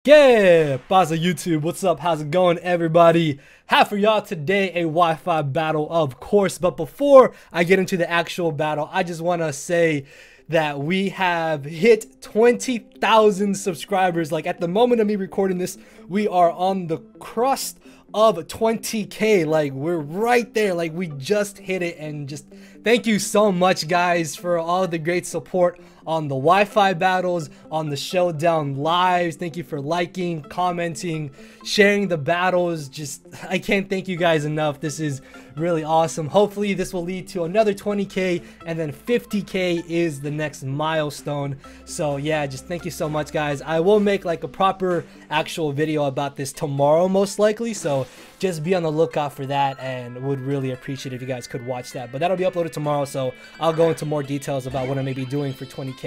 Yeah, Baza YouTube, what's up? How's it going, everybody? Have for y'all today a Wi-Fi battle, of course. But before I get into the actual battle, I just want to say that we have hit 20,000 subscribers. Like, at the moment of me recording this, we are on the crust of 20K. Like, we're right there. Like, we just hit it. And just thank you so much, guys, for all the great support on the Wi-Fi battles, on the showdown lives. Thank you for liking, commenting, sharing the battles. Just, I can't thank you guys enough. This is really awesome. Hopefully this will lead to another 20K, and then 50K is the next milestone. So yeah, just thank you so much, guys. I will make like a proper actual video about this tomorrow, most likely, so just be on the lookout for that, and would really appreciate if you guys could watch that. But that'll be uploaded tomorrow, so I'll go into more details about what I may be doing for 20K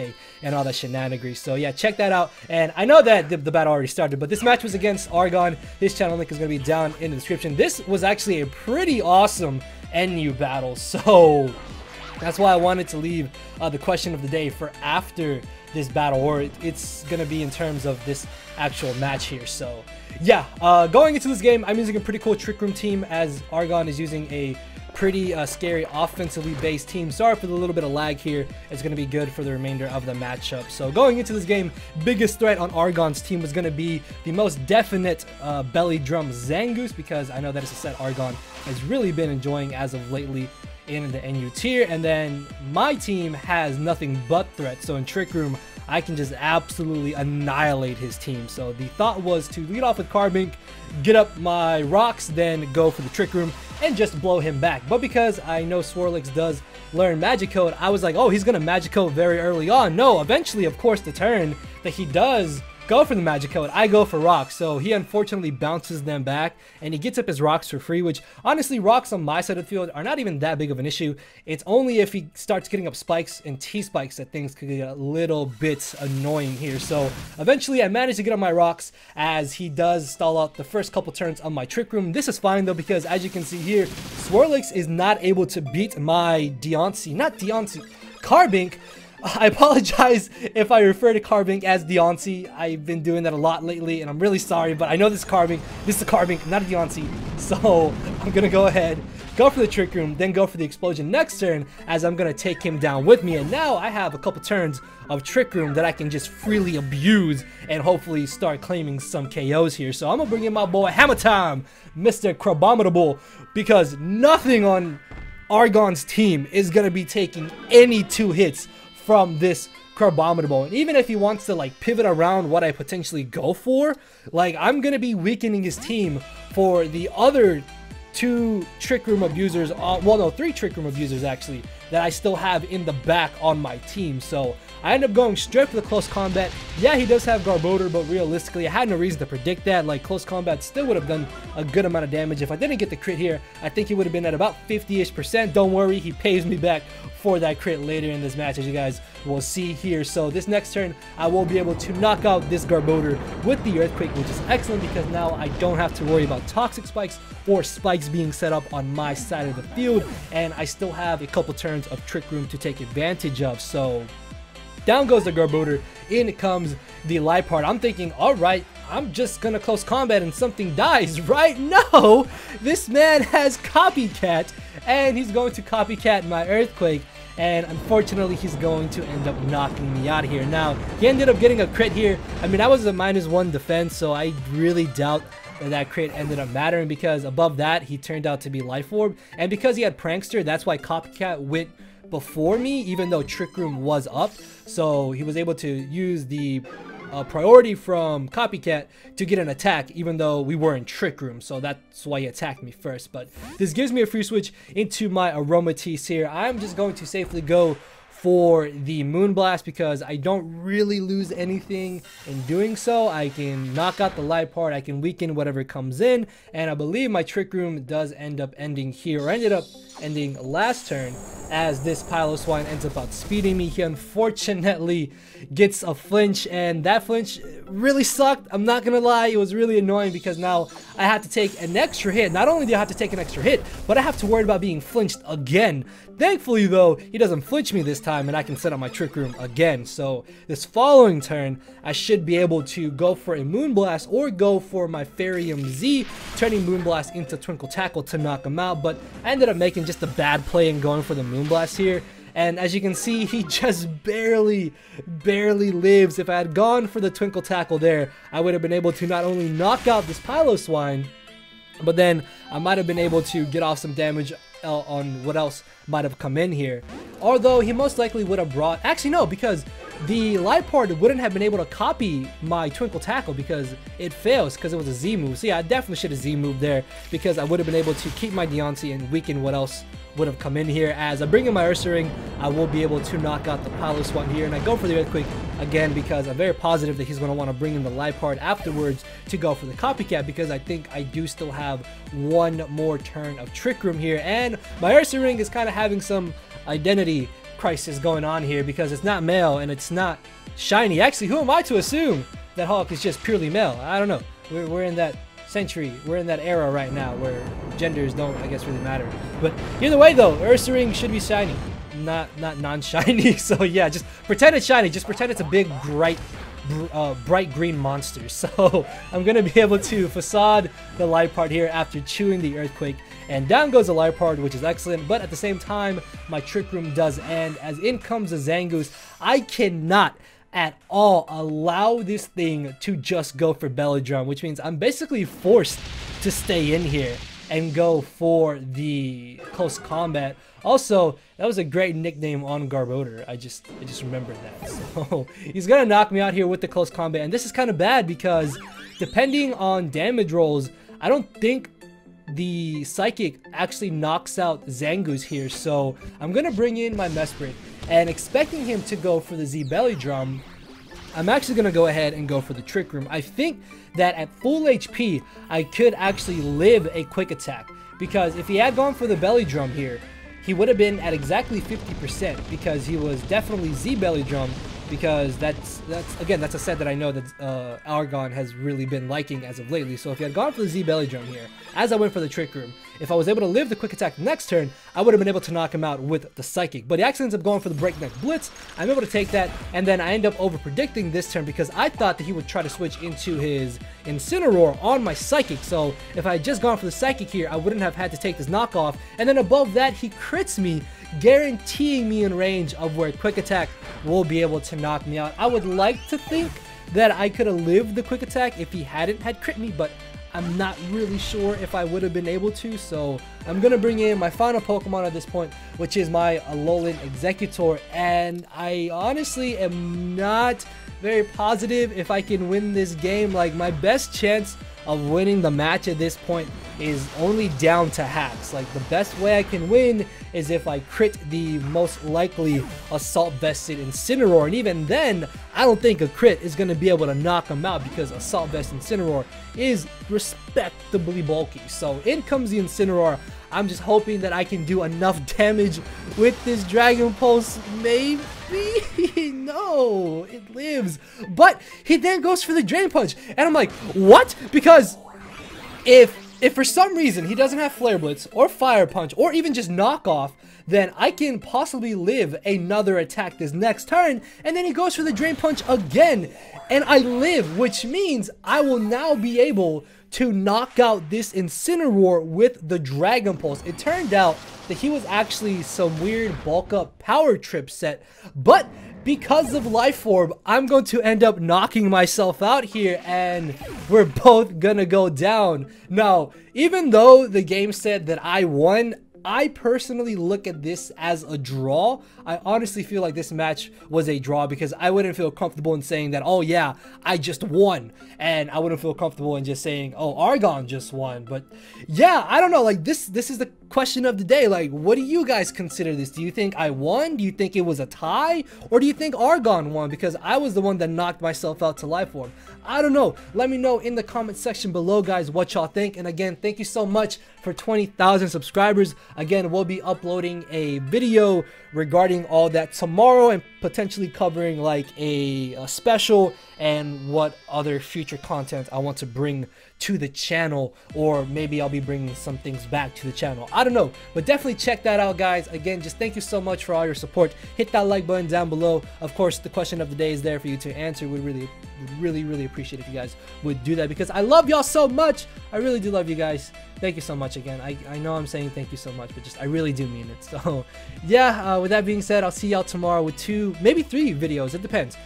and all that shenanigans. So yeah, check that out. And I know that the battle already started, but this match was against Argon. His channel link is going to be down in the description. This was actually a pretty awesome NU battle, so that's why I wanted to leave the question of the day for after this battle, or it's gonna be in terms of this actual match here. So yeah, going into this game, I'm using a pretty cool trick room team, as Argon is using a pretty scary offensively based team. Sorry for the little bit of lag here. It's going to be good for the remainder of the matchup. So going into this game, biggest threat on Argon's team was going to be the most definite belly drum Zangoose, because I know that it's a set Argon has really been enjoying as of lately in the NU tier. And then my team has nothing but threat, so in trick room I can just absolutely annihilate his team. So the thought was to lead off with Carbink, get up my rocks, then go for the trick room and just blow him back. But because I know Swirlix does learn magic code, I was like, oh, he's gonna magic code very early on. No, eventually, of course, the turn that he does go for the magic code, I go for rocks. So he unfortunately bounces them back, and he gets up his rocks for free, which honestly, rocks on my side of the field are not even that big of an issue. It's only if he starts getting up spikes and T-spikes that things could get a little bit annoying here. So eventually I managed to get on my rocks, as he does stall out the first couple turns of my trick room. This is fine though, because as you can see here, Swirlix is not able to beat my Carbink. I apologize if I refer to Carbink as Deoncy. I've been doing that a lot lately, and I'm really sorry, but I know this is Carbink. This is a Carbink, not a Deoncy. So I'm gonna go ahead, go for the trick room, then go for the explosion next turn, as I'm gonna take him down with me. And now I have a couple turns of trick room that I can just freely abuse and hopefully start claiming some KOs here. So I'm gonna bring in my boy Hammer Time, Mr. Crabominable, because nothing on Argon's team is gonna be taking any 2 hits from this Crabominable. And even if he wants to like pivot around what I potentially go for, like, I'm gonna be weakening his team for the other 2 trick room abusers, well no, 3 trick room abusers actually, that I still have in the back on my team. So I end up going straight for the close combat. Yeah, he does have Garbodor, but realistically I had no reason to predict that. Like, close combat still would have done a good amount of damage. If I didn't get the crit here, I think he would have been at about 50-ish%. Don't worry, he pays me back for that crit later in this match, as you guys will see here. So this next turn I will be able to knock out this Garbodor with the Earthquake, which is excellent, because now I don't have to worry about toxic spikes or spikes being set up on my side of the field, and I still have a couple turns of trick room to take advantage of. So down goes the Garbodor, in comes the Liepard. I'm thinking, all right, I'm just gonna close combat and something dies, right? No, this man has Copycat, and he's going to Copycat my Earthquake, and unfortunately he's going to end up knocking me out here. Now, he ended up getting a crit here. I mean, I was a -1 defense, so I really doubt that crit ended up mattering, because above that he turned out to be Life Orb, and because he had Prankster, that's why Copycat went before me, even though Trick Room was up. So he was able to use the priority from Copycat to get an attack, even though we were in Trick Room. So that's why he attacked me first. But this gives me a free switch into my Aromatisse here. I'm just going to safely go for the Moonblast, because I don't really lose anything in doing so. I can knock out the Liepard, I can weaken whatever comes in, and I believe my Trick Room does end up ending here, or ended up ending last turn, as this Piloswine ends up outspeeding me. He unfortunately gets a flinch, and that flinch really sucked. I'm not gonna lie, it was really annoying because now I had to take an extra hit. Not only do I have to take an extra hit, but I have to worry about being flinched again. Thankfully though, he doesn't flinch me this time, and I can set up my Trick Room again. So this following turn, I should be able to go for a Moonblast or go for my Fairyum Z, turning Moonblast into Twinkle Tackle to knock him out. But I ended up making just a bad play and going for the Moonblast here. And as you can see, he just barely lives. If I had gone for the Twinkle Tackle there, I would have been able to not only knock out this Piloswine, but then I might have been able to get off some damage on what else might have come in here. Although he most likely would have brought... Actually, no, because the Liepard wouldn't have been able to copy my Twinkle Tackle because it fails because it was a Z move. So yeah, I definitely should have Z moved there because I would have been able to keep my Deontay and weaken what else would have come in here. As I bring in my Ursaring, I will be able to knock out the Piloswine here, and I go for the Earthquake again because I'm very positive that he's going to want to bring in the Liepard afterwards to go for the Copycat, because I think I do still have one more turn of Trick Room here, and my Ursaring is kind of having some identity crisis going on here because it's not male and it's not shiny. Actually, who am I to assume that Hawk is just purely male? I don't know. We're in that century, we're in that era right now where genders don't, I guess, really matter. But either way though, Ursaring should be shiny, not non-shiny. So yeah, just pretend it's shiny, just pretend it's a big bright green monster. So I'm gonna be able to facade the Liepard here after chewing the Earthquake, and down goes the Liepard, which is excellent. But at the same time, my Trick Room does end, as in comes the Zangoose. I cannot at all allow this thing to just go for Belly Drum, which means I'm basically forced to stay in here and go for the close combat. Also, that was a great nickname on Garbodor. I just remembered that. So he's gonna knock me out here with the close combat, and this is kind of bad because depending on damage rolls, I don't think the Psychic actually knocks out Zangoose here. So I'm gonna bring in my Mesprit, and expecting him to go for the Z Belly Drum, I'm actually going to go ahead and go for the Trick Room. I think that at full HP, I could actually live a Quick Attack, because if he had gone for the Belly Drum here, he would have been at exactly 50%, because he was definitely Z Belly Drum, because that's a set that I know that Argon has really been liking as of lately. So if he had gone for the Z Belly Drum here, as I went for the Trick Room, if I was able to live the Quick Attack next turn, I would have been able to knock him out with the Psychic. But he actually ends up going for the Breakneck Blitz. I'm able to take that, and then I end up over predicting this turn because I thought that he would try to switch into his Incineroar on my Psychic. So if I had just gone for the Psychic here, I wouldn't have had to take this knockoff. And then above that, he crits me, guaranteeing me in range of where Quick Attack will be able to knock me out. I would like to think that I could have lived the Quick Attack if he hadn't had crit me, but I'm not really sure if I would have been able to. So I'm gonna bring in my final Pokemon at this point, which is my Alolan Exeggutor, and I honestly am not very positive if I can win this game. Like, my best chance of winning the match at this point is only down to hacks. Like, the best way I can win is if I crit the most likely Assault Vested Incineroar, and even then, I don't think a crit is going to be able to knock him out because Assault Vest Incineroar is respectably bulky. So in comes the Incineroar. I'm just hoping that I can do enough damage with this Dragon Pulse. Maybe? No, it lives. But he then goes for the Drain Punch, and I'm like, what? Because if for some reason he doesn't have Flare Blitz or Fire Punch or even just Knockoff, then I can possibly live another attack this next turn, and then he goes for the Drain Punch again, and I live, which means I will now be able to knock out this Incineroar with the Dragon Pulse. It turned out that he was actually some weird bulk up power trip set, but because of Life Orb, I'm going to end up knocking myself out here, and we're both gonna go down. Now, even though the game said that I won, I personally look at this as a draw. I honestly feel like this match was a draw because I wouldn't feel comfortable in saying that, oh yeah, I just won. And I wouldn't feel comfortable in just saying, oh, Argon just won. But yeah, I don't know, like this is the question of the day, like, what do you guys consider this? Do you think I won? Do you think it was a tie? Or do you think Argon won because I was the one that knocked myself out to life form? I don't know. Let me know in the comment section below, guys, what y'all think. And again, thank you so much for 20,000 subscribers. Again, we'll be uploading a video regarding all that tomorrow and potentially covering like a special and what other future content I want to bring to the channel, or maybe I'll be bringing some things back to the channel. I don't know, but definitely check that out, guys. Again, just thank you so much for all your support. Hit that like button down below. Of course, the question of the day is there for you to answer. We really appreciate if you guys would do that, because I love y'all so much. I really do love you guys. Thank you so much again. I know I'm saying thank you so much, but just I really do mean it. So yeah, with that being said, I'll see y'all tomorrow with 2, maybe 3 videos. It depends,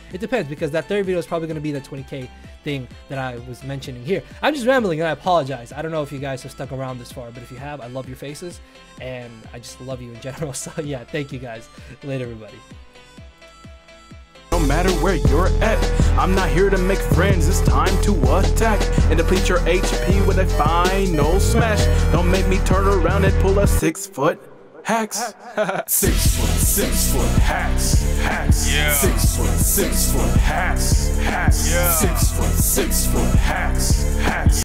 because that third video is probably going to be the 20K thing that I was mentioning here. I'm just rambling and I apologize. I don't know if you guys have stuck around this far, but if you have, I love your faces and I just love you in general. So yeah, thank you guys. Later, everybody. No matter where you're at, I'm not here to make friends, it's time to attack and deplete your HP with a final smash. Don't make me turn around and pull a 6-foot hacks. 6 foot hacks. Yeah. 6 foot hacks. Yeah. 6 foot hacks.